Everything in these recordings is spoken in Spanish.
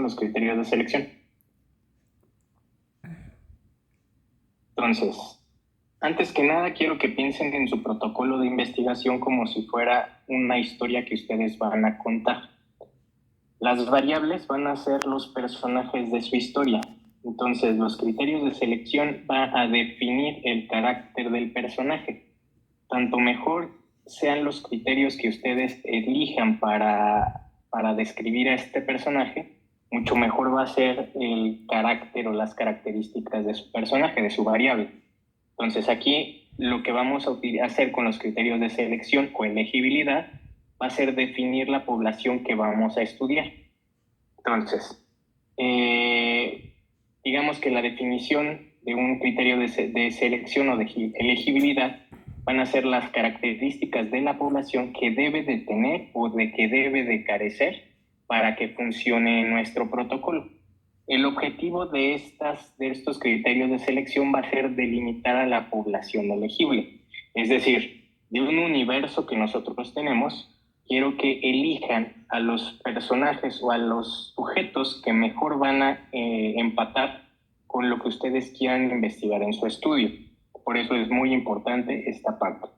con los criterios de selección. Entonces, antes que nada, quiero que piensen en su protocolo de investigación como si fuera una historia que ustedes van a contar. Las variables van a ser los personajes de su historia. Entonces, los criterios de selección van a definir el carácter del personaje. Tanto mejor sean los criterios que ustedes elijan para describir a este personaje, mucho mejor va a ser el carácter o las características de su personaje, de su variable. Entonces, aquí lo que vamos a hacer con los criterios de selección o elegibilidad va a ser definir la población que vamos a estudiar. Entonces, digamos que la definición de un criterio de selección o de elegibilidad van a ser las características de la población que debe de tener o de que debe de carecer para que funcione nuestro protocolo. El objetivo de estos criterios de selección va a ser delimitar a la población elegible. Es decir, de un universo que nosotros tenemos, quiero que elijan a los personajes o a los sujetos que mejor van a empatar con lo que ustedes quieran investigar en su estudio. Por eso es muy importante esta parte.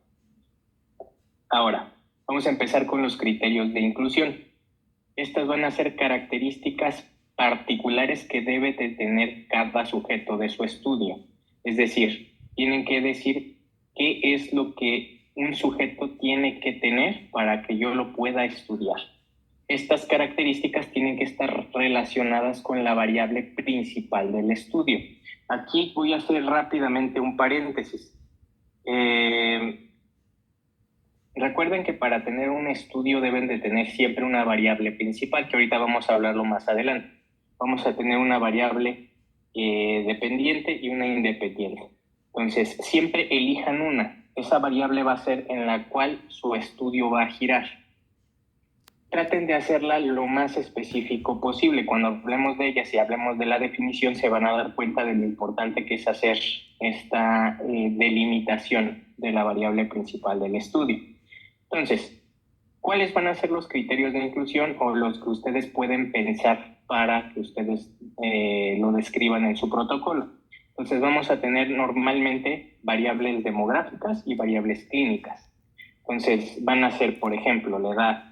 Ahora, vamos a empezar con los criterios de inclusión. Estas van a ser características particulares que debe de tener cada sujeto de su estudio. Es decir, tienen que decir qué es lo que un sujeto tiene que tener para que yo lo pueda estudiar. Estas características tienen que estar relacionadas con la variable principal del estudio. Aquí voy a hacer rápidamente un paréntesis. Recuerden que para tener un estudio deben de tener siempre una variable principal, que ahorita vamos a hablarlo más adelante. Vamos a tener una variable dependiente y una independiente. Entonces, siempre elijan una. Esa variable va a ser en la cual su estudio va a girar. Traten de hacerla lo más específico posible. Cuando hablemos de ella, si hablemos de la definición, se van a dar cuenta de lo importante que es hacer esta delimitación de la variable principal del estudio. Entonces, ¿cuáles van a ser los criterios de inclusión o los que ustedes pueden pensar para que ustedes lo describan en su protocolo? Entonces, vamos a tener normalmente variables demográficas y variables clínicas. Entonces, van a ser, por ejemplo, la edad,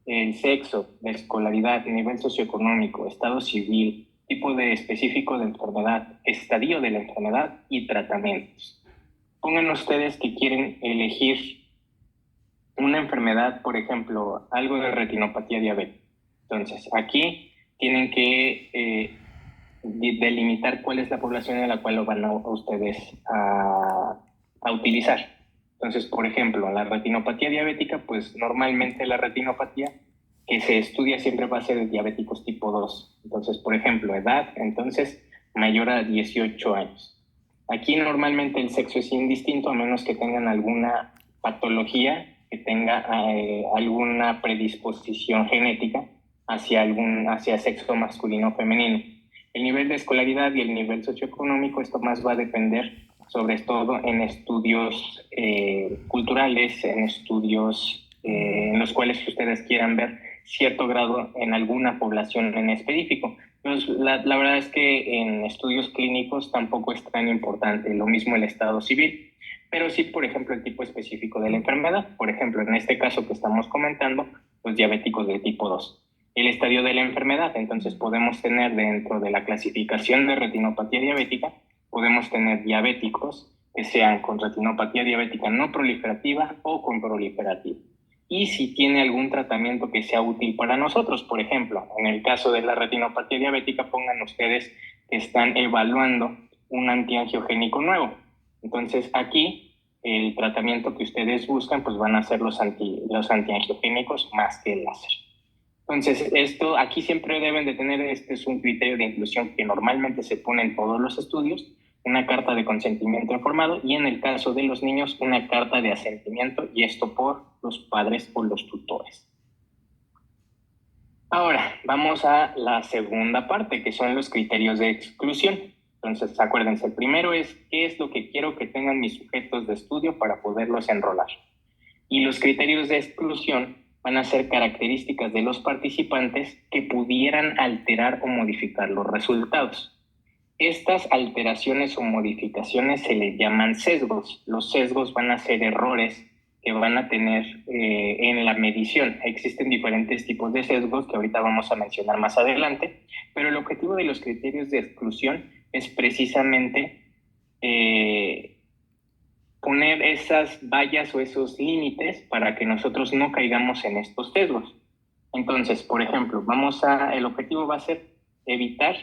el sexo, la escolaridad, nivel socioeconómico, estado civil, tipo de específico de enfermedad, estadio de la enfermedad y tratamientos. Pongan ustedes que quieren elegir una enfermedad, por ejemplo, algo de retinopatía diabética. Entonces, aquí tienen que delimitar cuál es la población en la cual lo van a ustedes a utilizar. Entonces, por ejemplo, la retinopatía diabética, pues normalmente la retinopatía que se estudia siempre va a ser de diabéticos tipo 2. Entonces, por ejemplo, edad, entonces, mayor a 18 años. Aquí normalmente el sexo es indistinto a menos que tengan alguna patología que tenga alguna predisposición genética hacia sexo masculino o femenino. El nivel de escolaridad y el nivel socioeconómico, esto más va a depender sobre todo en estudios culturales, en estudios en los cuales ustedes quieran ver cierto grado en alguna población en específico. Pues la verdad es que en estudios clínicos tampoco es tan importante, lo mismo el estado civil, pero sí, por ejemplo, el tipo específico de la enfermedad. Por ejemplo, en este caso que estamos comentando, los diabéticos de tipo 2. El estadio de la enfermedad, entonces podemos tener dentro de la clasificación de retinopatía diabética, podemos tener diabéticos que sean con retinopatía diabética no proliferativa o con proliferativa. Y si tiene algún tratamiento que sea útil para nosotros, por ejemplo, en el caso de la retinopatía diabética, pongan ustedes que están evaluando un antiangiogénico nuevo. Entonces aquí el tratamiento que ustedes buscan pues van a ser los antiangiogénicos más que el láser. Entonces esto aquí siempre deben de tener, este es un criterio de inclusión que normalmente se pone en todos los estudios, una carta de consentimiento informado y en el caso de los niños una carta de asentimiento, y esto por los padres o los tutores. Ahora vamos a la segunda parte, que son los criterios de exclusión. Entonces acuérdense, el primero es qué es lo que quiero que tengan mis sujetos de estudio para poderlos enrolar. Y los criterios de exclusión van a ser características de los participantes que pudieran alterar o modificar los resultados. Estas alteraciones o modificaciones se les llaman sesgos. Los sesgos van a ser errores que van a tener en la medición. Existen diferentes tipos de sesgos que ahorita vamos a mencionar más adelante, pero el objetivo de los criterios de exclusión es precisamente poner esas vallas o esos límites para que nosotros no caigamos en estos sesgos. Entonces, por ejemplo, el objetivo va a ser evitar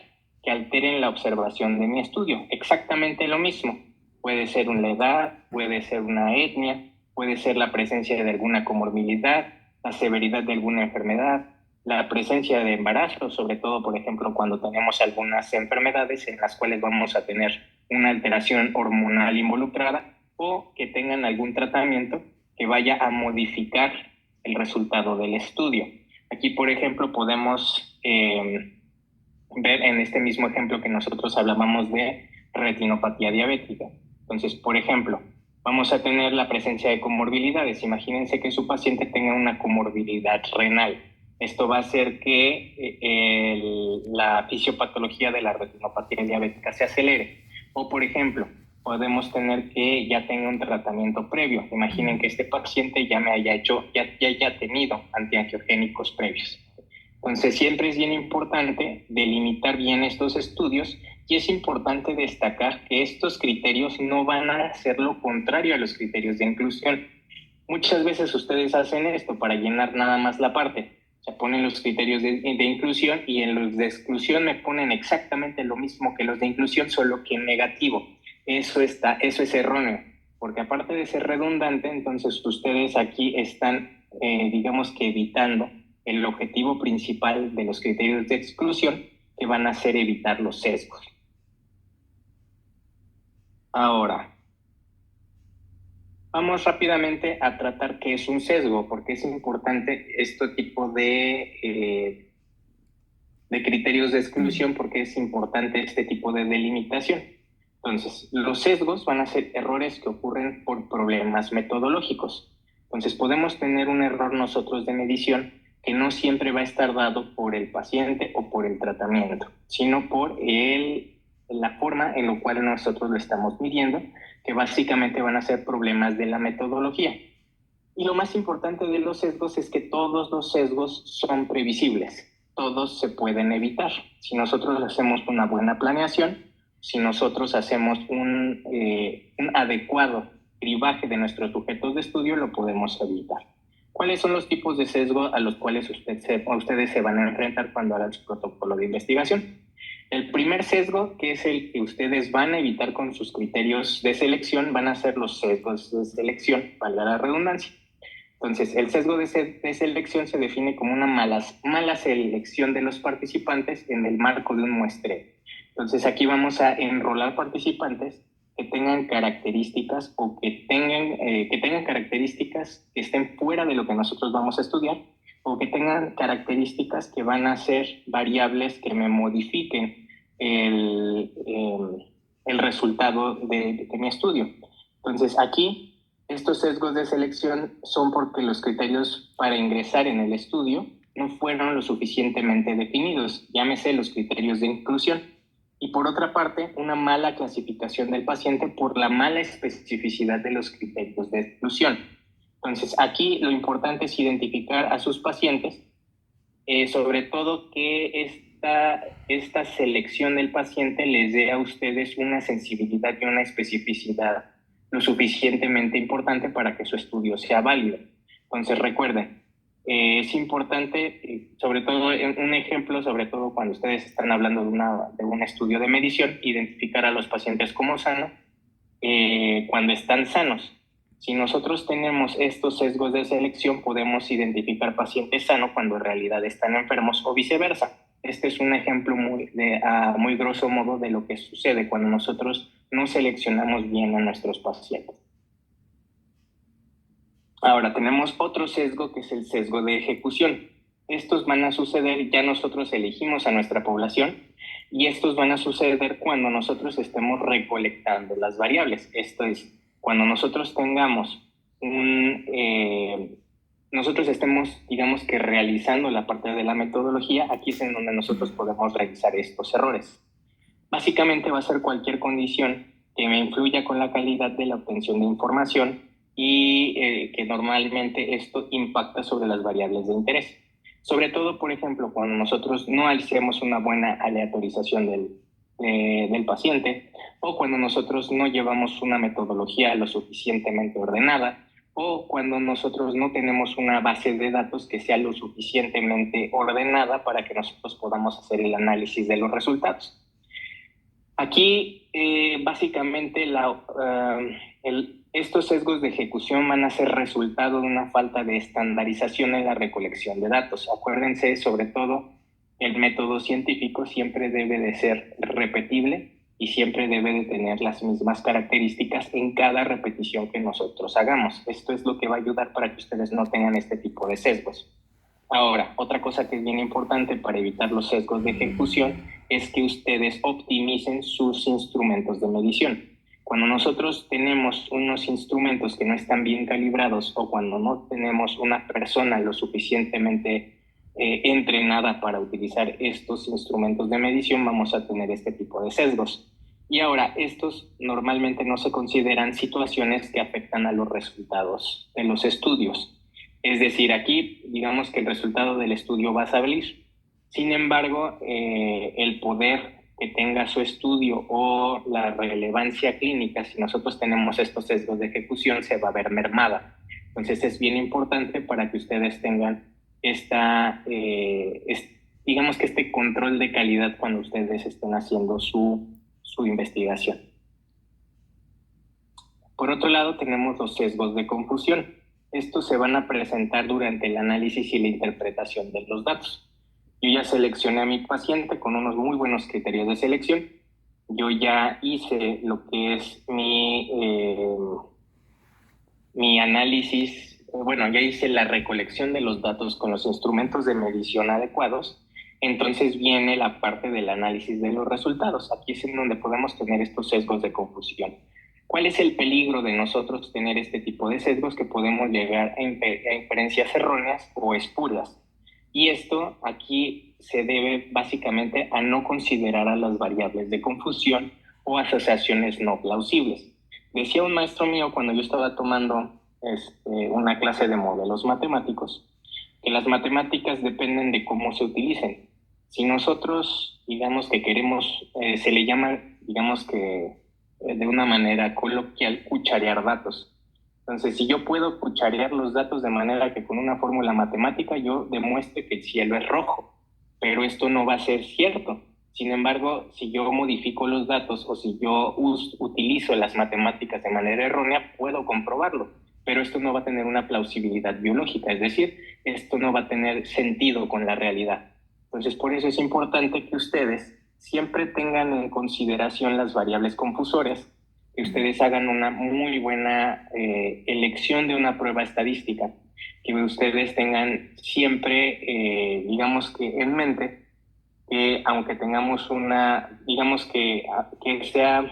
que alteren la observación de mi estudio. Exactamente lo mismo. Puede ser una edad, puede ser una etnia, puede ser la presencia de alguna comorbilidad, la severidad de alguna enfermedad, la presencia de embarazo, sobre todo, por ejemplo, cuando tenemos algunas enfermedades en las cuales vamos a tener una alteración hormonal involucrada o que tengan algún tratamiento que vaya a modificar el resultado del estudio. Aquí, por ejemplo, podemos ver en este mismo ejemplo que nosotros hablábamos de retinopatía diabética. Entonces, por ejemplo, vamos a tener la presencia de comorbilidades. Imagínense que su paciente tenga una comorbilidad renal. Esto va a hacer que la fisiopatología de la retinopatía diabética se acelere. O, por ejemplo, podemos tener que ya tenga un tratamiento previo. Imaginen que este paciente ya haya tenido antiangiogénicos previos. Entonces, siempre es bien importante delimitar bien estos estudios y es importante destacar que estos criterios no van a hacer lo contrario a los criterios de inclusión. Muchas veces ustedes hacen esto para llenar nada más la parte. O sea, ponen los criterios de inclusión y en los de exclusión me ponen exactamente lo mismo que los de inclusión, solo que en negativo. Eso es erróneo, porque aparte de ser redundante, entonces ustedes aquí están, digamos que evitando el objetivo principal de los criterios de exclusión, que van a ser evitar los sesgos. Ahora, vamos rápidamente a tratar qué es un sesgo, porque es importante este tipo de criterios de exclusión, porque es importante este tipo de delimitación. Entonces, los sesgos van a ser errores que ocurren por problemas metodológicos. Entonces, podemos tener un error nosotros de medición que no siempre va a estar dado por el paciente o por el tratamiento, sino por la forma en la cual nosotros lo estamos midiendo, que básicamente van a ser problemas de la metodología. Y lo más importante de los sesgos es que todos los sesgos son previsibles, todos se pueden evitar. Si nosotros hacemos una buena planeación, si nosotros hacemos un adecuado cribaje de nuestros sujetos de estudio, lo podemos evitar. ¿Cuáles son los tipos de sesgo a los cuales ustedes se van a enfrentar cuando hagan su protocolo de investigación? El primer sesgo, que es el que ustedes van a evitar con sus criterios de selección, van a ser los sesgos de selección, valga la redundancia. Entonces, el sesgo de selección se define como una mala selección de los participantes en el marco de un muestreo. Entonces, aquí vamos a enrolar participantes que tengan características o que tengan características que estén fuera de lo que nosotros vamos a estudiar o que tengan características que van a ser variables que me modifiquen el resultado de mi estudio. Entonces, aquí estos sesgos de selección son porque los criterios para ingresar en el estudio no fueron lo suficientemente definidos, llámese los criterios de inclusión. Y por otra parte, una mala clasificación del paciente por la mala especificidad de los criterios de exclusión. Entonces, aquí lo importante es identificar a sus pacientes, sobre todo que esta selección del paciente les dé a ustedes una sensibilidad y una especificidad lo suficientemente importante para que su estudio sea válido. Entonces, recuerden, es importante, sobre todo, un ejemplo, sobre todo cuando ustedes están hablando de un estudio de medición, identificar a los pacientes como sanos cuando están sanos. Si nosotros tenemos estos sesgos de selección, podemos identificar pacientes sanos cuando en realidad están enfermos o viceversa. Este es un ejemplo muy grosso modo de lo que sucede cuando nosotros no seleccionamos bien a nuestros pacientes. Ahora, tenemos otro sesgo que es el sesgo de ejecución. Estos van a suceder, ya nosotros elegimos a nuestra población y estos van a suceder cuando nosotros estemos recolectando las variables. Esto es, cuando nosotros tengamos nosotros estemos, digamos que realizando la parte de la metodología, aquí es en donde nosotros podemos realizar estos errores. Básicamente va a ser cualquier condición que me influya con la calidad de la obtención de información y que normalmente esto impacta sobre las variables de interés. Sobre todo, por ejemplo, cuando nosotros no hacemos una buena aleatorización del paciente, o cuando nosotros no llevamos una metodología lo suficientemente ordenada, o cuando nosotros no tenemos una base de datos que sea lo suficientemente ordenada para que nosotros podamos hacer el análisis de los resultados. Aquí, básicamente, estos sesgos de ejecución van a ser resultado de una falta de estandarización en la recolección de datos. Acuérdense, sobre todo, el método científico siempre debe de ser repetible y siempre debe de tener las mismas características en cada repetición que nosotros hagamos. Esto es lo que va a ayudar para que ustedes no tengan este tipo de sesgos. Ahora, otra cosa que es bien importante para evitar los sesgos de ejecución es que ustedes optimicen sus instrumentos de medición. Cuando nosotros tenemos unos instrumentos que no están bien calibrados o cuando no tenemos una persona lo suficientemente entrenada para utilizar estos instrumentos de medición, vamos a tener este tipo de sesgos. Y ahora, estos normalmente no se consideran situaciones que afectan a los resultados de los estudios. Es decir, aquí digamos que el resultado del estudio va a salir. Sin embargo, el poder que tenga su estudio o la relevancia clínica, si nosotros tenemos estos sesgos de ejecución, se va a ver mermada. Entonces es bien importante para que ustedes tengan digamos que este control de calidad cuando ustedes estén haciendo su investigación. Por otro lado, tenemos los sesgos de confusión. Estos se van a presentar durante el análisis y la interpretación de los datos. Yo ya seleccioné a mi paciente con unos muy buenos criterios de selección. Yo ya hice lo que es mi análisis, bueno, ya hice la recolección de los datos con los instrumentos de medición adecuados. Entonces viene la parte del análisis de los resultados. Aquí es en donde podemos tener estos sesgos de confusión. ¿Cuál es el peligro de nosotros tener este tipo de sesgos? Que podemos llegar a inferencias erróneas o espurias. Y esto aquí se debe básicamente a no considerar a las variables de confusión o asociaciones no plausibles. Decía un maestro mío cuando yo estaba tomando una clase de modelos matemáticos, que las matemáticas dependen de cómo se utilicen. Si nosotros, digamos que queremos, se le llama, digamos que de una manera coloquial, cucharear datos. Entonces, si yo puedo cucharear los datos de manera que con una fórmula matemática yo demuestre que el cielo es rojo, pero esto no va a ser cierto. Sin embargo, si yo modifico los datos o si yo utilizo las matemáticas de manera errónea, puedo comprobarlo, pero esto no va a tener una plausibilidad biológica, es decir, esto no va a tener sentido con la realidad. Entonces, por eso es importante que ustedes siempre tengan en consideración las variables confusorias, que ustedes hagan una muy buena elección de una prueba estadística, que ustedes tengan siempre, digamos que en mente, que aunque tengamos digamos que sea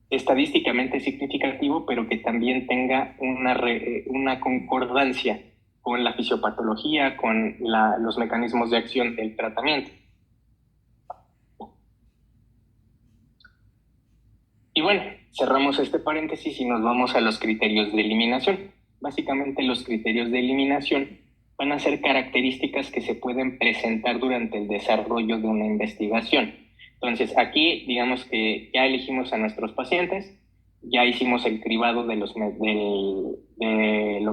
estadísticamente significativo, pero que también tenga una concordancia con la fisiopatología, con los mecanismos de acción del tratamiento. Y bueno, cerramos este paréntesis y nos vamos a los criterios de eliminación. Básicamente los criterios de eliminación van a ser características que se pueden presentar durante el desarrollo de una investigación. Entonces aquí digamos que ya elegimos a nuestros pacientes, ya hicimos el cribado de lo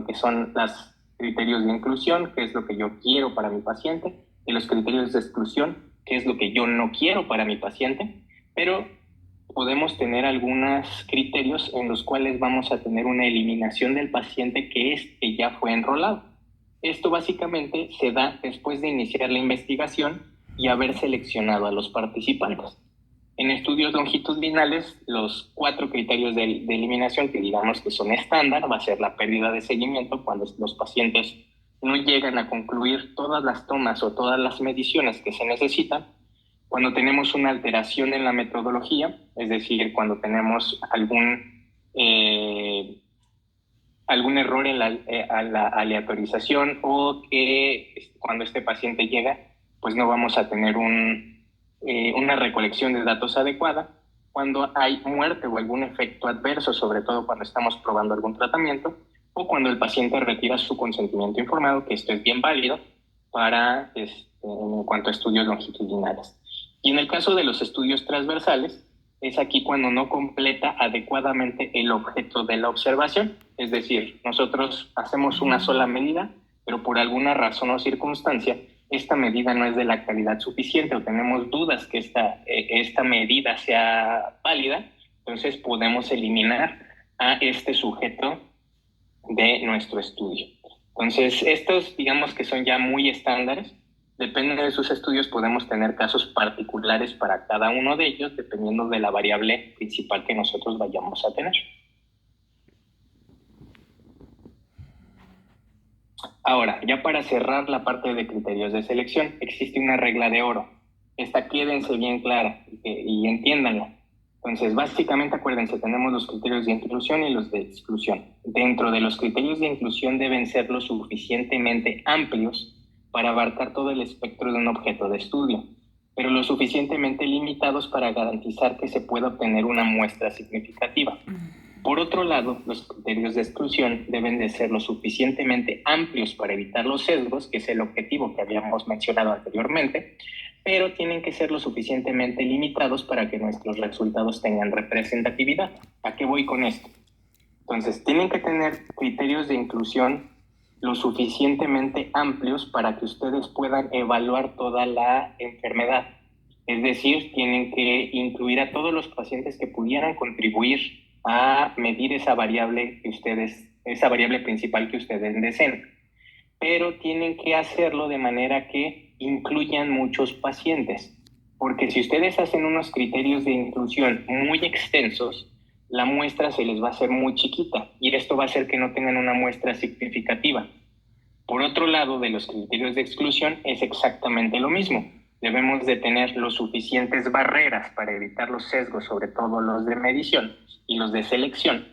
que son los criterios de inclusión, que es lo que yo quiero para mi paciente, y los criterios de exclusión, que es lo que yo no quiero para mi paciente, pero podemos tener algunos criterios en los cuales vamos a tener una eliminación del paciente que ya fue enrolado. Esto básicamente se da después de iniciar la investigación y haber seleccionado a los participantes. En estudios longitudinales, los 4 criterios de eliminación que digamos que son estándar va a ser la pérdida de seguimiento cuando los pacientes no llegan a concluir todas las tomas o todas las mediciones que se necesitan. Cuando tenemos una alteración en la metodología, es decir, cuando tenemos algún error en la aleatorización, o que cuando este paciente llega, pues no vamos a tener una recolección de datos adecuada. Cuando hay muerte o algún efecto adverso, sobre todo cuando estamos probando algún tratamiento, o cuando el paciente retira su consentimiento informado, que esto es bien válido para en cuanto a estudios longitudinales. Y en el caso de los estudios transversales, es aquí cuando no completa adecuadamente el objeto de la observación. Es decir, nosotros hacemos una sola medida, pero por alguna razón o circunstancia, esta medida no es de la calidad suficiente o tenemos dudas que esta medida sea válida, entonces podemos eliminar a este sujeto de nuestro estudio. Entonces, estos digamos que son ya muy estándares. Depende de sus estudios, podemos tener casos particulares para cada uno de ellos, dependiendo de la variable principal que nosotros vayamos a tener. Ahora, ya para cerrar la parte de criterios de selección, existe una regla de oro. Esta quédense bien clara y entiéndanla. Entonces, básicamente, acuérdense, tenemos los criterios de inclusión y los de exclusión. Dentro de los criterios de inclusión deben ser lo suficientemente amplios para abarcar todo el espectro de un objeto de estudio, pero lo suficientemente limitados para garantizar que se pueda obtener una muestra significativa. Por otro lado, los criterios de exclusión deben de ser lo suficientemente amplios para evitar los sesgos, que es el objetivo que habíamos mencionado anteriormente, pero tienen que ser lo suficientemente limitados para que nuestros resultados tengan representatividad. ¿A qué voy con esto? Entonces, tienen que tener criterios de inclusión lo suficientemente amplios para que ustedes puedan evaluar toda la enfermedad. Es decir, tienen que incluir a todos los pacientes que pudieran contribuir a medir esa variable principal que ustedes deseen. Pero tienen que hacerlo de manera que incluyan muchos pacientes. Porque si ustedes hacen unos criterios de inclusión muy extensos, la muestra se les va a hacer muy chiquita y esto va a hacer que no tengan una muestra significativa. Por otro lado, de los criterios de exclusión es exactamente lo mismo. Debemos de tener los suficientes barreras para evitar los sesgos, sobre todo los de medición y los de selección,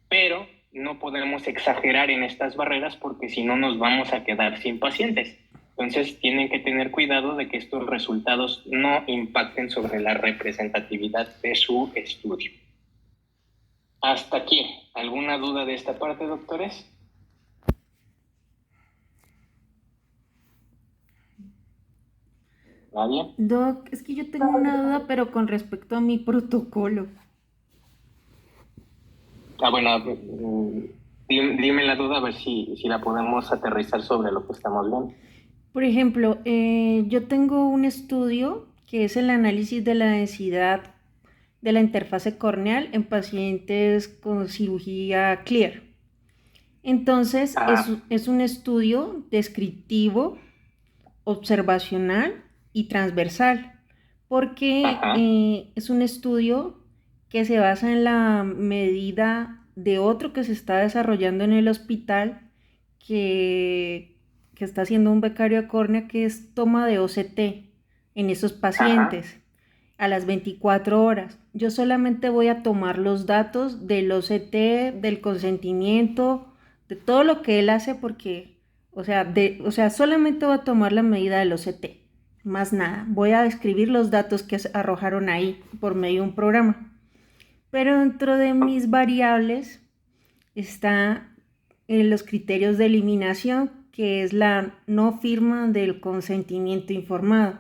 pero no podemos exagerar en estas barreras porque si no nos vamos a quedar sin pacientes. Entonces tienen que tener cuidado de que estos resultados no impacten sobre la representatividad de su estudio. Hasta aquí. ¿Alguna duda de esta parte, doctores? ¿Nadie? Doc, es que yo tengo una duda, pero con respecto a mi protocolo. Bueno, dime la duda a ver si la podemos aterrizar sobre lo que estamos viendo. Por ejemplo, yo tengo un estudio que es el análisis de la densidad de la interfase corneal en pacientes con cirugía clear. Entonces, es un estudio descriptivo, observacional y transversal, porque es un estudio que se basa en la medida de otro que se está desarrollando en el hospital que está haciendo un becario de córnea, que es toma de OCT en esos pacientes a las 24 horas. Yo solamente voy a tomar los datos del OCT, del consentimiento, de todo lo que él hace, porque, o sea, solamente voy a tomar la medida del OCT, más nada. Voy a describir los datos que arrojaron ahí por medio de un programa. Pero dentro de mis variables está en los criterios de eliminación, que es la no firma del consentimiento informado.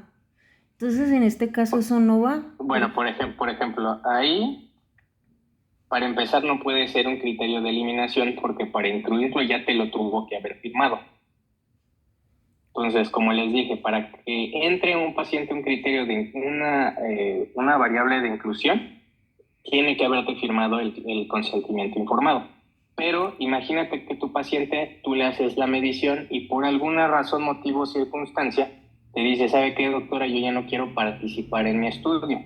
Entonces, en este caso eso no va. Bueno, por ejemplo, ahí, para empezar, no puede ser un criterio de eliminación porque para incluirlo ya te lo tuvo que haber firmado. Entonces, como les dije, para que entre un paciente un criterio de una variable de inclusión, tiene que haberte firmado el consentimiento informado. Pero imagínate que tu paciente, tú le haces la medición y por alguna razón, motivo o circunstancia, te dice, ¿sabe qué, doctora? Yo ya no quiero participar en mi estudio.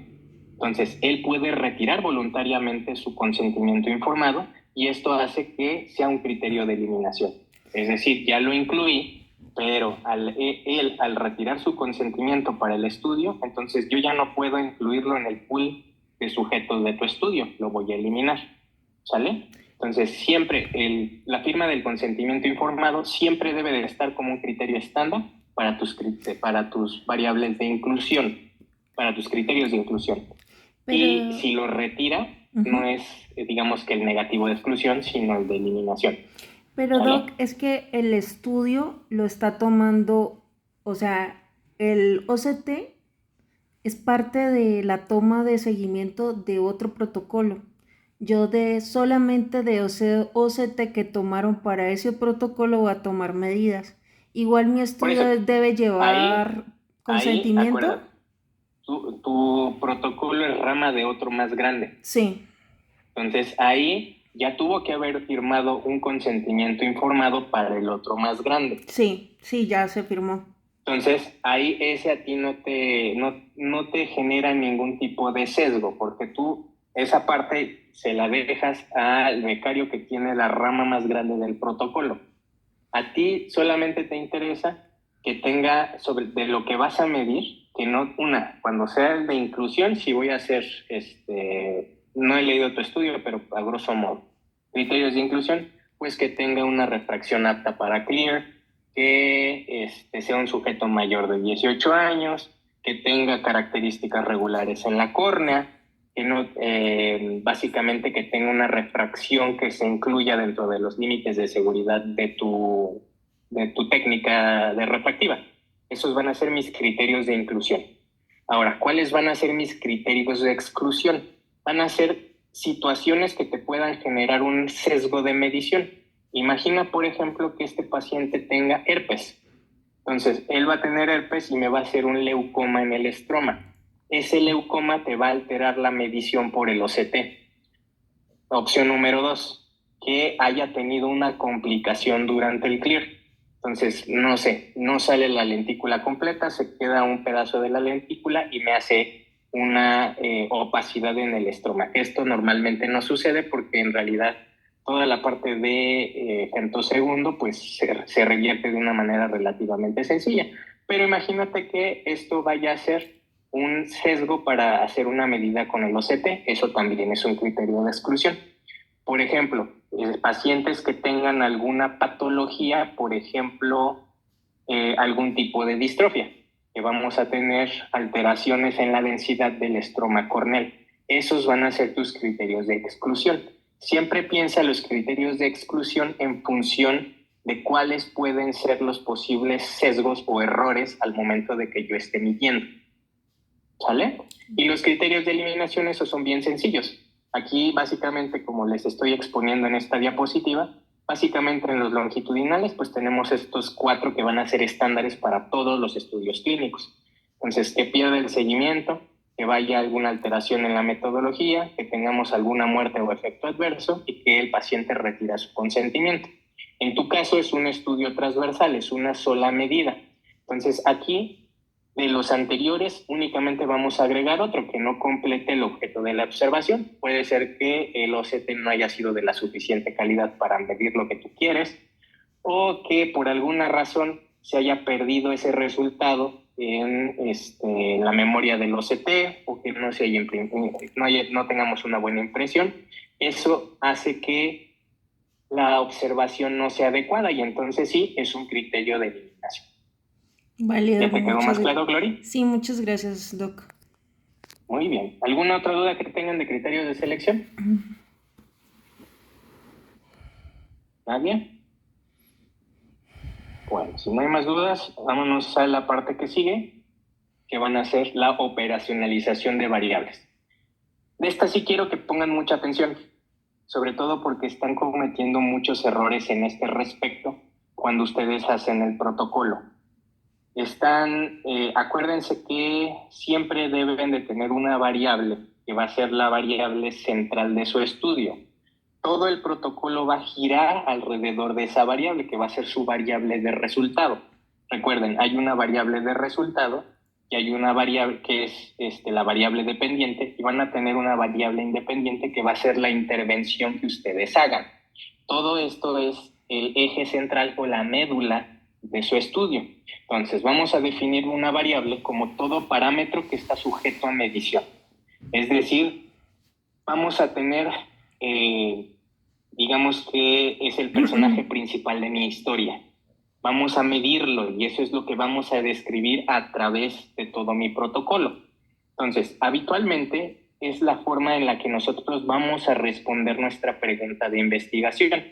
Entonces, él puede retirar voluntariamente su consentimiento informado y esto hace que sea un criterio de eliminación. Es decir, ya lo incluí, pero él al retirar su consentimiento para el estudio, entonces yo ya no puedo incluirlo en el pool de sujetos de tu estudio, lo voy a eliminar. ¿Sale? Entonces, siempre la firma del consentimiento informado siempre debe de estar como un criterio estándar para tus variables de inclusión, para tus criterios de inclusión. Pero... Y si lo retira, no es, digamos que el negativo de exclusión, sino el de eliminación. Pero ¿vale? Doc, es que el estudio lo está tomando, o sea, el OCT es parte de la toma de seguimiento de otro protocolo. Yo solamente de OCT que tomaron para ese protocolo voy a tomar medidas. Igual mi estudio debe llevar consentimiento. Ahí, tu protocolo es rama de otro más grande. Sí. Entonces ahí ya tuvo que haber firmado un consentimiento informado para el otro más grande. Sí, ya se firmó. Entonces ahí ese a ti no te genera ningún tipo de sesgo, porque tú esa parte se la dejas al becario que tiene la rama más grande del protocolo. A ti solamente te interesa que tenga de lo que vas a medir, que no cuando sea el de inclusión, si voy a hacer, no he leído tu estudio, pero a grosso modo, criterios de inclusión, pues que tenga una refracción apta para CLEAR, que sea un sujeto mayor de 18 años, que tenga características regulares en la córnea, que no, básicamente que tenga una refracción que se incluya dentro de los límites de seguridad de tu técnica de refractiva. Esos van a ser mis criterios de inclusión. Ahora, ¿cuáles van a ser mis criterios de exclusión? Van a ser situaciones que te puedan generar un sesgo de medición. Imagina, por ejemplo, que este paciente tenga herpes. Entonces, él va a tener herpes y me va a hacer un leucoma en el estroma. Ese leucoma te va a alterar la medición por el OCT. Opción número 2, que haya tenido una complicación durante el CLEAR. Entonces, no sale la lentícula completa, se queda un pedazo de la lentícula y me hace una opacidad en el estroma. Esto normalmente no sucede porque en realidad toda la parte de femtosegundo pues se revierte de una manera relativamente sencilla. Pero imagínate que esto vaya a ser un sesgo para hacer una medida con el OCT, eso también es un criterio de exclusión. Por ejemplo, pacientes que tengan alguna patología, por ejemplo, algún tipo de distrofia, que vamos a tener alteraciones en la densidad del estroma corneal. Esos van a ser tus criterios de exclusión. Siempre piensa los criterios de exclusión en función de cuáles pueden ser los posibles sesgos o errores al momento de que yo esté midiendo. ¿Sale? Y los criterios de eliminación, esos son bien sencillos. Aquí, básicamente, como les estoy exponiendo en esta diapositiva, básicamente en los longitudinales, pues tenemos estos 4 que van a ser estándares para todos los estudios clínicos. Entonces, que pierda el seguimiento, que vaya alguna alteración en la metodología, que tengamos alguna muerte o efecto adverso y que el paciente retira su consentimiento. En tu caso es un estudio transversal, es una sola medida. Entonces, aquí de los anteriores únicamente vamos a agregar otro que no complete el objeto de la observación. Puede ser que el OCT no haya sido de la suficiente calidad para medir lo que tú quieres, o que por alguna razón se haya perdido ese resultado en la memoria del OCT, o que no no tengamos una buena impresión. Eso hace que la observación no sea adecuada y entonces sí es un criterio de eliminación. Vale, ¿Ya te quedó más claro, Glory? Sí, muchas gracias, Doc. Muy bien. ¿Alguna otra duda que tengan de criterios de selección? ¿Nadie? Bueno, si no hay más dudas, vámonos a la parte que sigue, que van a ser la operacionalización de variables. De esta sí quiero que pongan mucha atención, sobre todo porque están cometiendo muchos errores en este respecto cuando ustedes hacen el protocolo. Acuérdense que siempre deben de tener una variable que va a ser la variable central de su estudio. Todo el protocolo va a girar alrededor de esa variable que va a ser su variable de resultado. Recuerden, hay una variable de resultado y hay una variable que es la variable dependiente y van a tener una variable independiente que va a ser la intervención que ustedes hagan. Todo esto es el eje central o la médula de su estudio. Entonces, vamos a definir una variable como todo parámetro que está sujeto a medición. Es decir, vamos a tener digamos que es el personaje principal de mi historia. Vamos a medirlo y eso es lo que vamos a describir a través de todo mi protocolo. Entonces, habitualmente es la forma en la que nosotros vamos a responder nuestra pregunta de investigación.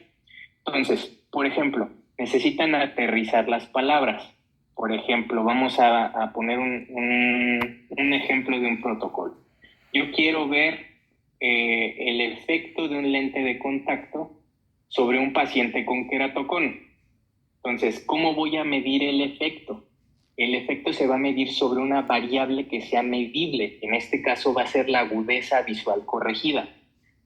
Entonces, por ejemplo, necesitan aterrizar las palabras. Por ejemplo, vamos a poner un ejemplo de un protocolo. Yo quiero ver el efecto de un lente de contacto sobre un paciente con queratocono. Entonces, ¿cómo voy a medir el efecto? El efecto se va a medir sobre una variable que sea medible. En este caso va a ser la agudeza visual corregida.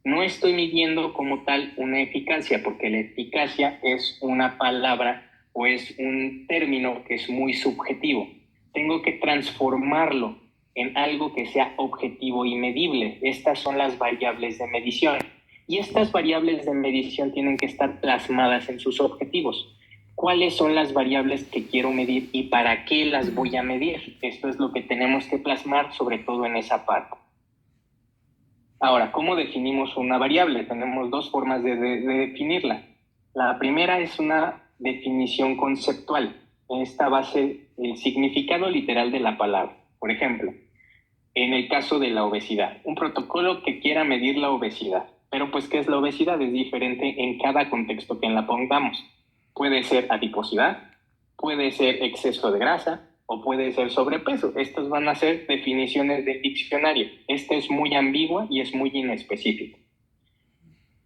No estoy midiendo como tal una eficacia, porque la eficacia es una palabra o es un término que es muy subjetivo. Tengo que transformarlo en algo que sea objetivo y medible. Estas son las variables de medición. Y estas variables de medición tienen que estar plasmadas en sus objetivos. ¿Cuáles son las variables que quiero medir y para qué las voy a medir? Esto es lo que tenemos que plasmar, sobre todo en esa parte. Ahora, ¿cómo definimos una variable? Tenemos dos formas de definirla. La primera es una definición conceptual. Esta va a ser el significado literal de la palabra. Por ejemplo, en el caso de la obesidad, un protocolo que quiera medir la obesidad. Pero pues, ¿qué es la obesidad? Es diferente en cada contexto que la pongamos. Puede ser adiposidad, puede ser exceso de grasa o puede ser sobrepeso. Estos van a ser definiciones del diccionario. Esta es muy ambigua y es muy inespecífica.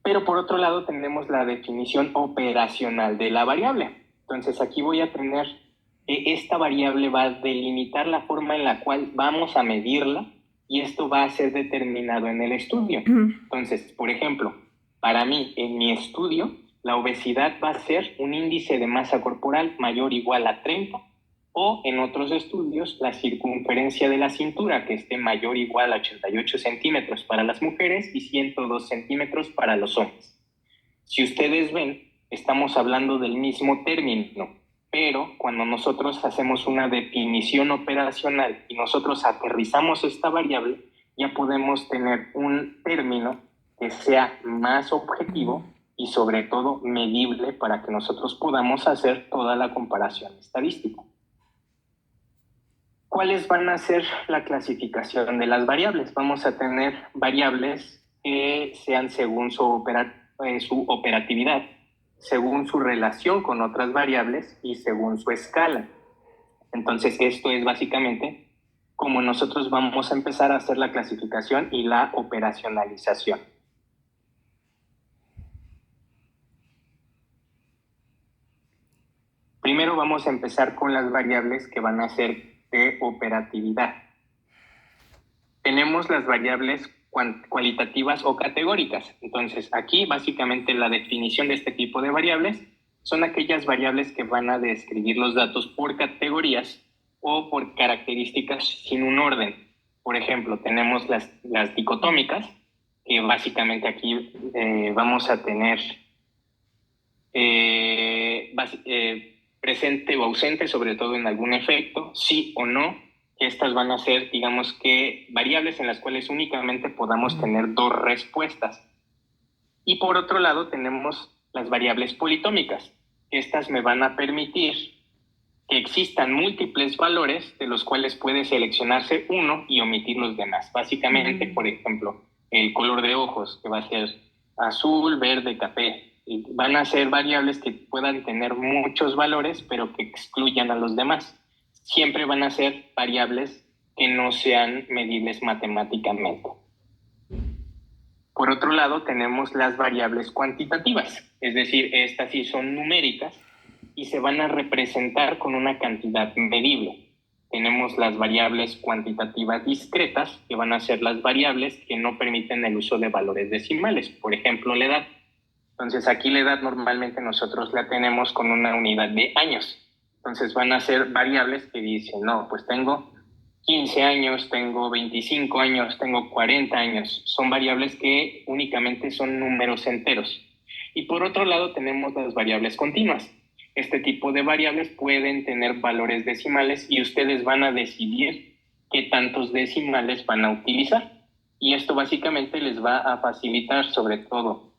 Pero por otro lado tenemos la definición operacional de la variable. Entonces aquí voy a tener esta variable va a delimitar la forma en la cual vamos a medirla y esto va a ser determinado en el estudio. Entonces, por ejemplo, para mí, en mi estudio, la obesidad va a ser un índice de masa corporal mayor o igual a 30, o en otros estudios, la circunferencia de la cintura, que esté mayor o igual a 88 centímetros para las mujeres y 102 centímetros para los hombres. Si ustedes ven, estamos hablando del mismo término, pero cuando nosotros hacemos una definición operacional y nosotros aterrizamos esta variable, ya podemos tener un término que sea más objetivo y sobre todo medible para que nosotros podamos hacer toda la comparación estadística. ¿Cuáles van a ser la clasificación de las variables? Vamos a tener variables que sean según su operatividad, según su relación con otras variables y según su escala. Entonces, esto es básicamente como nosotros vamos a empezar a hacer la clasificación y la operacionalización. Primero vamos a empezar con las variables que van a ser de operatividad. Tenemos las variables cualitativas o categóricas. Entonces, aquí básicamente la definición de este tipo de variables son aquellas variables que van a describir los datos por categorías o por características sin un orden. Por ejemplo, tenemos las dicotómicas, que básicamente aquí vamos a tener presente o ausente, sobre todo en algún efecto, sí o no. Estas van a ser, digamos que, variables en las cuales únicamente podamos tener dos respuestas. Y por otro lado tenemos las variables politómicas. Estas me van a permitir que existan múltiples valores de los cuales puede seleccionarse uno y omitir los demás. Básicamente, por ejemplo, el color de ojos, que va a ser azul, verde, café. Y van a ser variables que puedan tener muchos valores, pero que excluyan a los demás. Siempre van a ser variables que no sean medibles matemáticamente. Por otro lado, tenemos las variables cuantitativas, es decir, estas sí son numéricas y se van a representar con una cantidad medible. Tenemos las variables cuantitativas discretas, que van a ser las variables que no permiten el uso de valores decimales, por ejemplo, la edad. Entonces, aquí la edad normalmente nosotros la tenemos con una unidad de años. Entonces, van a ser variables que dicen, no, pues tengo 15 años, tengo 25 años, tengo 40 años. Son variables que únicamente son números enteros. Y por otro lado tenemos las variables continuas. Este tipo de variables pueden tener valores decimales y ustedes van a decidir qué tantos decimales van a utilizar. Y esto básicamente les va a facilitar sobre todo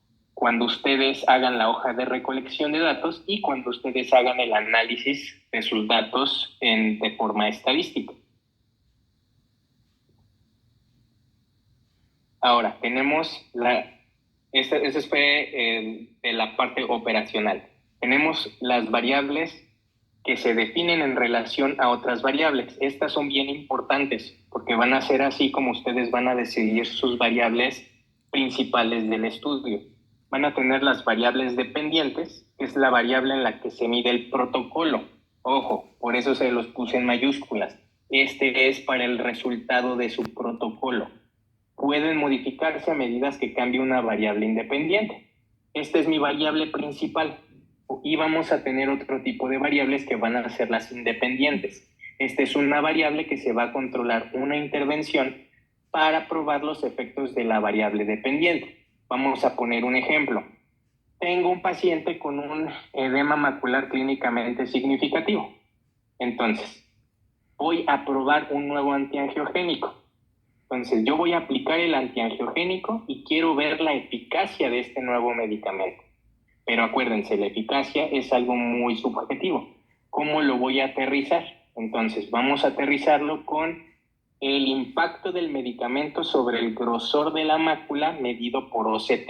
cuando ustedes hagan la hoja de recolección de datos y cuando ustedes hagan el análisis de sus datos de forma estadística. Ahora, tenemos ese fue de la parte operacional. Tenemos las variables que se definen en relación a otras variables. Estas son bien importantes porque van a ser así como ustedes van a decidir sus variables principales del estudio. Van a tener las variables dependientes, que es la variable en la que se mide el protocolo. Ojo, por eso se los puse en mayúsculas. Este es para el resultado de su protocolo. Pueden modificarse a medida que cambie una variable independiente. Esta es mi variable principal. Y vamos a tener otro tipo de variables que van a ser las independientes. Esta es una variable que se va a controlar una intervención para probar los efectos de la variable dependiente. Vamos a poner un ejemplo. Tengo un paciente con un edema macular clínicamente significativo. Entonces, voy a probar un nuevo antiangiogénico. Entonces, yo voy a aplicar el antiangiogénico y quiero ver la eficacia de este nuevo medicamento. Pero acuérdense, la eficacia es algo muy subjetivo. ¿Cómo lo voy a aterrizar? Entonces, vamos a aterrizarlo con el impacto del medicamento sobre el grosor de la mácula medido por OCT.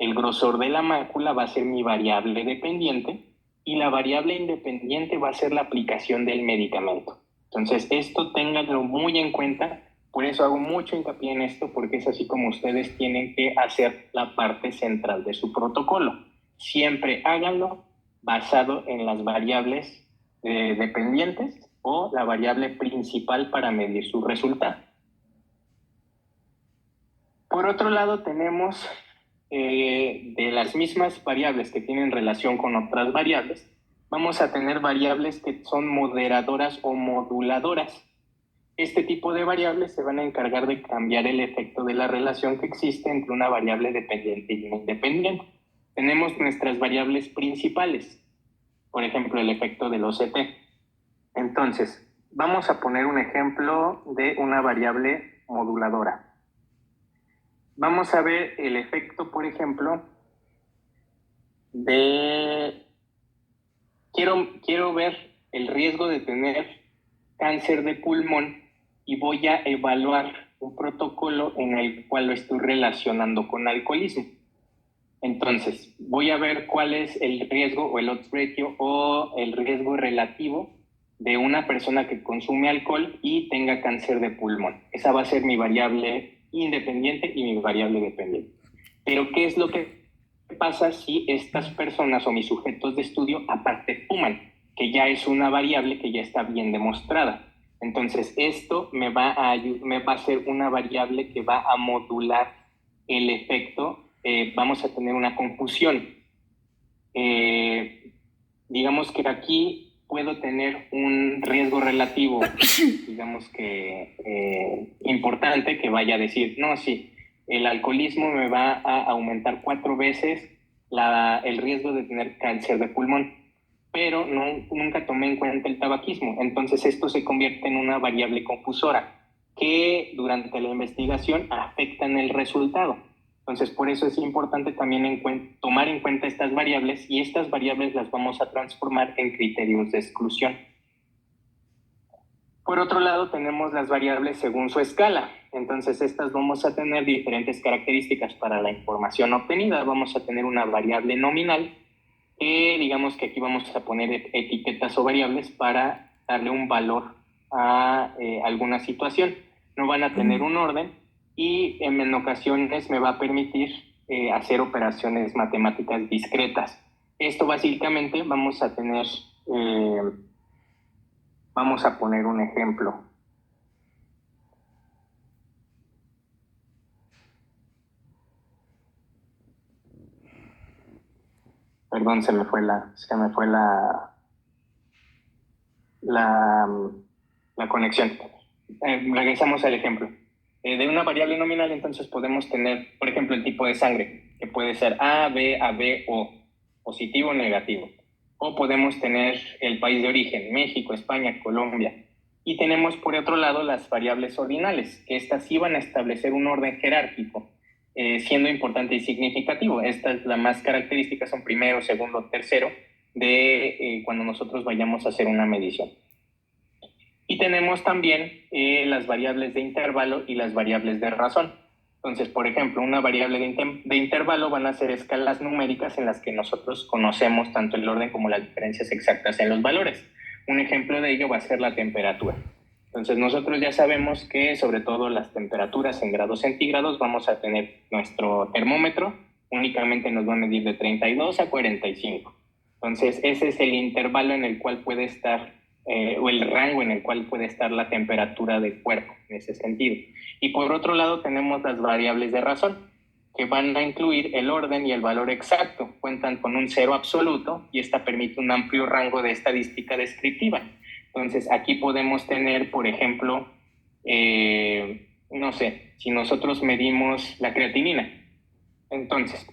El grosor de la mácula va a ser mi variable dependiente y la variable independiente va a ser la aplicación del medicamento. Entonces, esto ténganlo muy en cuenta. Por eso hago mucho hincapié en esto, porque es así como ustedes tienen que hacer la parte central de su protocolo. Siempre háganlo basado en las variables dependientes o la variable principal para medir su resultado. Por otro lado, tenemos de las mismas variables que tienen relación con otras variables, vamos a tener variables que son moderadoras o moduladoras. Este tipo de variables se van a encargar de cambiar el efecto de la relación que existe entre una variable dependiente y una independiente. Tenemos nuestras variables principales, por ejemplo, el efecto del OCT. Entonces, vamos a poner un ejemplo de una variable moduladora. Vamos a ver el efecto, por ejemplo, de... Quiero ver el riesgo de tener cáncer de pulmón y voy a evaluar un protocolo en el cual lo estoy relacionando con alcoholismo. Entonces, voy a ver cuál es el riesgo o el odds ratio o el riesgo relativo de una persona que consume alcohol y tenga cáncer de pulmón. Esa va a ser mi variable independiente y mi variable dependiente. Pero, ¿qué es lo que pasa si estas personas o mis sujetos de estudio aparte fuman? Que ya es una variable que ya está bien demostrada. Entonces, esto me va a ser una variable que va a modular el efecto. Vamos a tener una confusión. Digamos que aquí puedo tener un riesgo relativo, digamos que importante, que vaya a decir, no, sí, el alcoholismo me va a aumentar 4 veces el riesgo de tener cáncer de pulmón, pero nunca tomé en cuenta el tabaquismo. Entonces esto se convierte en una variable confusora que durante la investigación afecta en el resultado. Entonces, por eso es importante también tomar en cuenta estas variables, y estas variables las vamos a transformar en criterios de exclusión. Por otro lado, tenemos las variables según su escala. Entonces, estas vamos a tener diferentes características para la información obtenida. Vamos a tener una variable nominal, que digamos que aquí vamos a poner etiquetas o variables para darle un valor a alguna situación. No van a tener un orden y en ocasiones me va a permitir hacer operaciones matemáticas discretas. Esto básicamente vamos a tener, vamos a poner un ejemplo. Perdón, se me fue la conexión. Regresamos al ejemplo. De una variable nominal, entonces podemos tener, por ejemplo, el tipo de sangre, que puede ser A, B, AB, O, positivo o negativo. O podemos tener el país de origen, México, España, Colombia. Y tenemos, por otro lado, las variables ordinales, que estas sí van a establecer un orden jerárquico siendo importante y significativo. Esta es la más característica, son primero, segundo, tercero, de cuando nosotros vayamos a hacer una medición. Y tenemos también las variables de intervalo y las variables de razón. Entonces, por ejemplo, una variable de intervalo van a ser escalas numéricas en las que nosotros conocemos tanto el orden como las diferencias exactas en los valores. Un ejemplo de ello va a ser la temperatura. Entonces, nosotros ya sabemos que sobre todo las temperaturas en grados centígrados vamos a tener nuestro termómetro, únicamente nos va a medir de 32 a 45. Entonces, ese es el intervalo en el cual puede estar o el rango en el cual puede estar la temperatura del cuerpo, en ese sentido. Y por otro lado tenemos las variables de razón, que van a incluir el orden y el valor exacto. Cuentan con un cero absoluto y esta permite un amplio rango de estadística descriptiva. Entonces aquí podemos tener, por ejemplo, no sé, si nosotros medimos la creatinina, entonces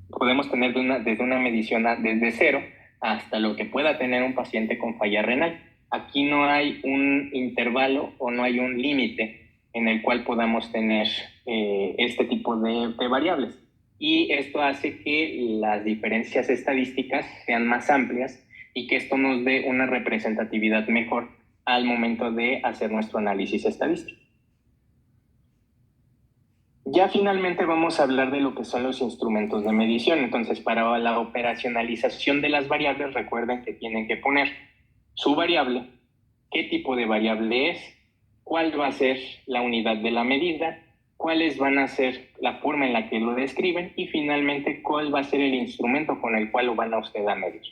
podemos tener desde una medición desde cero hasta lo que pueda tener un paciente con falla renal. Aquí no hay un intervalo o no hay un límite en el cual podamos tener este tipo de variables. Y esto hace que las diferencias estadísticas sean más amplias y que esto nos dé una representatividad mejor al momento de hacer nuestro análisis estadístico. Ya finalmente vamos a hablar de lo que son los instrumentos de medición. Entonces, para la operacionalización de las variables, recuerden que tienen que poner su variable, qué tipo de variable es, cuál va a ser la unidad de la medida, cuáles van a ser la forma en la que lo describen y finalmente cuál va a ser el instrumento con el cual lo van a usted a medir.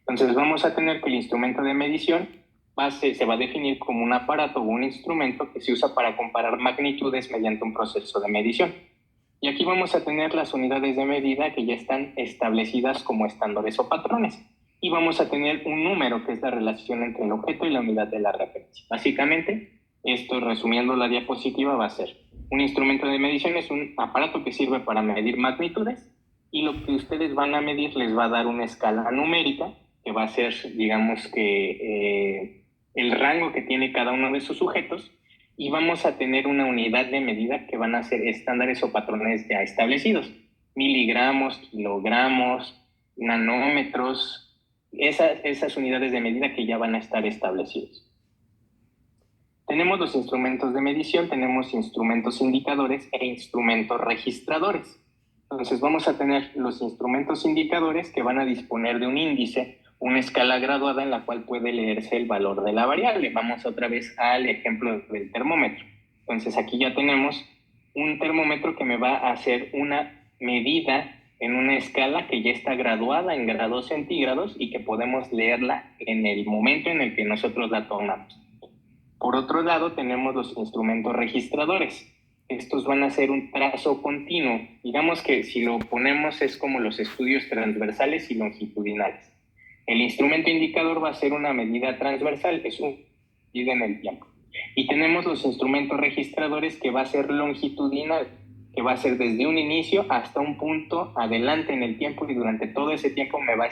Entonces, vamos a tener que el instrumento de medición se va a definir como un aparato o un instrumento que se usa para comparar magnitudes mediante un proceso de medición. Y aquí vamos a tener las unidades de medida que ya están establecidas como estándares o patrones. Y vamos a tener un número que es la relación entre el objeto y la unidad de la referencia. Básicamente, esto resumiendo la diapositiva va a ser un instrumento de medición es un aparato que sirve para medir magnitudes y lo que ustedes van a medir les va a dar una escala numérica que va a ser, digamos que el rango que tiene cada uno de sus sujetos y vamos a tener una unidad de medida que van a ser estándares o patrones ya establecidos. Miligramos, kilogramos, nanómetros, esas unidades de medida que ya van a estar establecidos. Tenemos los instrumentos de medición, tenemos instrumentos indicadores e instrumentos registradores. Entonces vamos a tener los instrumentos indicadores que van a disponer de un índice, una escala graduada en la cual puede leerse el valor de la variable. Vamos otra vez al ejemplo del termómetro. Entonces aquí ya tenemos un termómetro que me va a hacer una medida en una escala que ya está graduada en grados centígrados y que podemos leerla en el momento en el que nosotros la tomamos. Por otro lado, tenemos los instrumentos registradores. Estos van a ser un trazo continuo. Digamos que si lo ponemos es como los estudios transversales y longitudinales. El instrumento indicador va a ser una medida transversal, es una medida en el tiempo. Y tenemos los instrumentos registradores que va a ser longitudinal, que va a ser desde un inicio hasta un punto adelante en el tiempo y durante todo ese tiempo me va a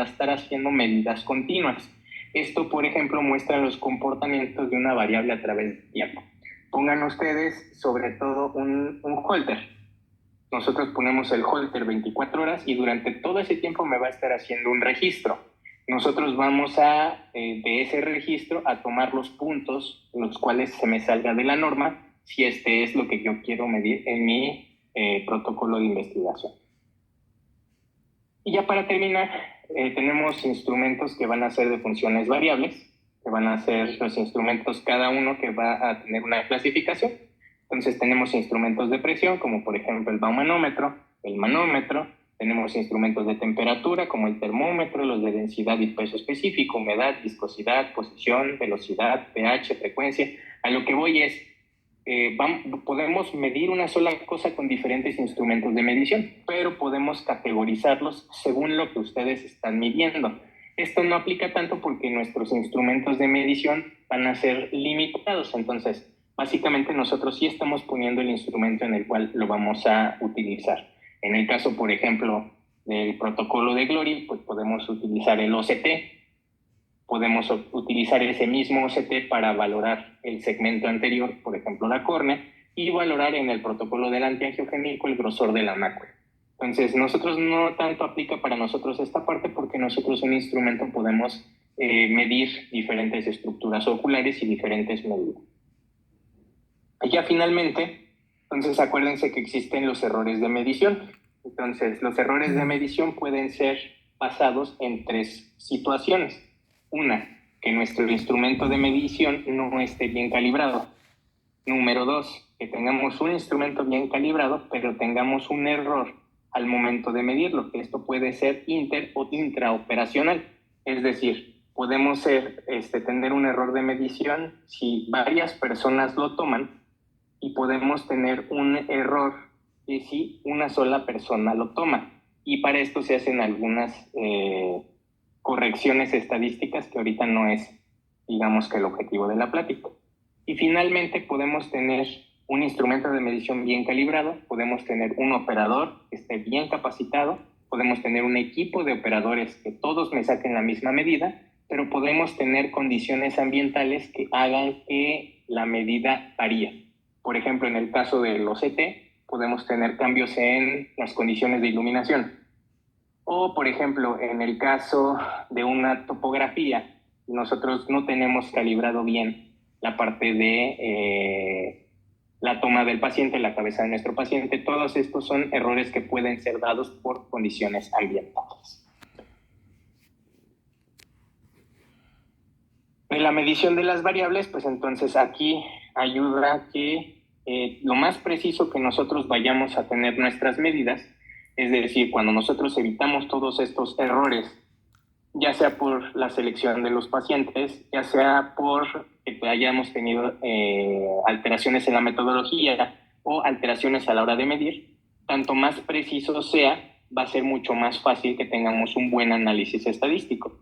estar haciendo medidas continuas. Esto, por ejemplo, muestra los comportamientos de una variable a través del tiempo. Pongan ustedes sobre todo un holter. Nosotros ponemos el holter 24 horas y durante todo ese tiempo me va a estar haciendo un registro. Nosotros vamos de ese registro a tomar los puntos los cuales se me salga de la norma si este es lo que yo quiero medir en mi protocolo de investigación. Y ya para terminar, tenemos instrumentos que van a ser de funciones variables, que van a ser los instrumentos cada uno que va a tener una clasificación. Entonces tenemos instrumentos de presión, como por ejemplo el baumanómetro, el manómetro, tenemos instrumentos de temperatura, como el termómetro, los de densidad y peso específico, humedad, viscosidad, posición, velocidad, pH, frecuencia. A lo que voy es, podemos medir una sola cosa con diferentes instrumentos de medición, pero podemos categorizarlos según lo que ustedes están midiendo. Esto no aplica tanto porque nuestros instrumentos de medición van a ser limitados, entonces básicamente nosotros sí estamos poniendo el instrumento en el cual lo vamos a utilizar. En el caso, por ejemplo, del protocolo de Glory, pues podemos utilizar el OCT, podemos utilizar ese mismo OCT para valorar el segmento anterior, por ejemplo la córnea, y valorar en el protocolo del antiangiogénico el grosor de la mácula. Entonces, nosotros no tanto aplica para nosotros esta parte porque nosotros un instrumento podemos medir diferentes estructuras oculares y diferentes medidas. Y ya finalmente, entonces acuérdense que existen los errores de medición. Entonces, los errores de medición pueden ser basados en 3 situaciones. Una, que nuestro instrumento de medición no esté bien calibrado. Número 2, que tengamos un instrumento bien calibrado, pero tengamos un error al momento de medirlo, que esto puede ser inter o intraoperacional. Es decir, podemos tener un error de medición si varias personas lo toman, y podemos tener un error si una sola persona lo toma. Y para esto se hacen algunas correcciones estadísticas que ahorita no es, digamos, que el objetivo de la plática. Y finalmente podemos tener un instrumento de medición bien calibrado, podemos tener un operador que esté bien capacitado, podemos tener un equipo de operadores que todos me saquen la misma medida, pero podemos tener condiciones ambientales que hagan que la medida varíe. Por ejemplo, en el caso del OCT, podemos tener cambios en las condiciones de iluminación. O, por ejemplo, en el caso de una topografía, nosotros no tenemos calibrado bien la parte de la toma del paciente, la cabeza de nuestro paciente. Todos estos son errores que pueden ser dados por condiciones ambientales. En la medición de las variables, pues entonces aquí ayuda que lo más preciso que nosotros vayamos a tener nuestras medidas, es decir, cuando nosotros evitamos todos estos errores, ya sea por la selección de los pacientes, ya sea por que hayamos tenido alteraciones en la metodología o alteraciones a la hora de medir, tanto más preciso sea, va a ser mucho más fácil que tengamos un buen análisis estadístico.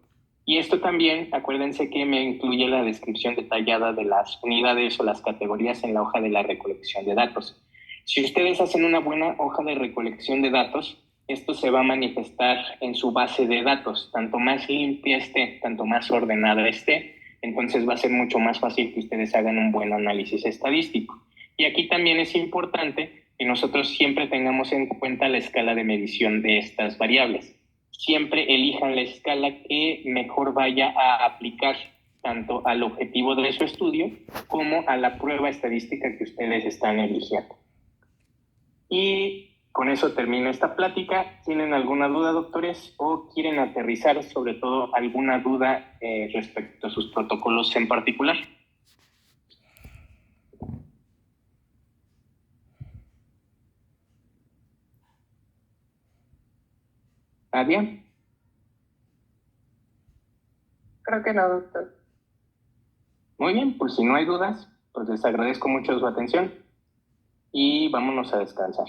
Y esto también, acuérdense que me incluye la descripción detallada de las unidades o las categorías en la hoja de la recolección de datos. Si ustedes hacen una buena hoja de recolección de datos, esto se va a manifestar en su base de datos. Tanto más limpia esté, tanto más ordenada esté, entonces va a ser mucho más fácil que ustedes hagan un buen análisis estadístico. Y aquí también es importante que nosotros siempre tengamos en cuenta la escala de medición de estas variables. Siempre elijan la escala que mejor vaya a aplicar tanto al objetivo de su estudio como a la prueba estadística que ustedes están eligiendo. Y con eso termino esta plática. ¿Tienen alguna duda, doctores? ¿O quieren aterrizar sobre todo alguna duda respecto a sus protocolos en particular? ¿Nadie? Creo que no, doctor. Muy bien, pues si no hay dudas, pues les agradezco mucho su atención y vámonos a descansar.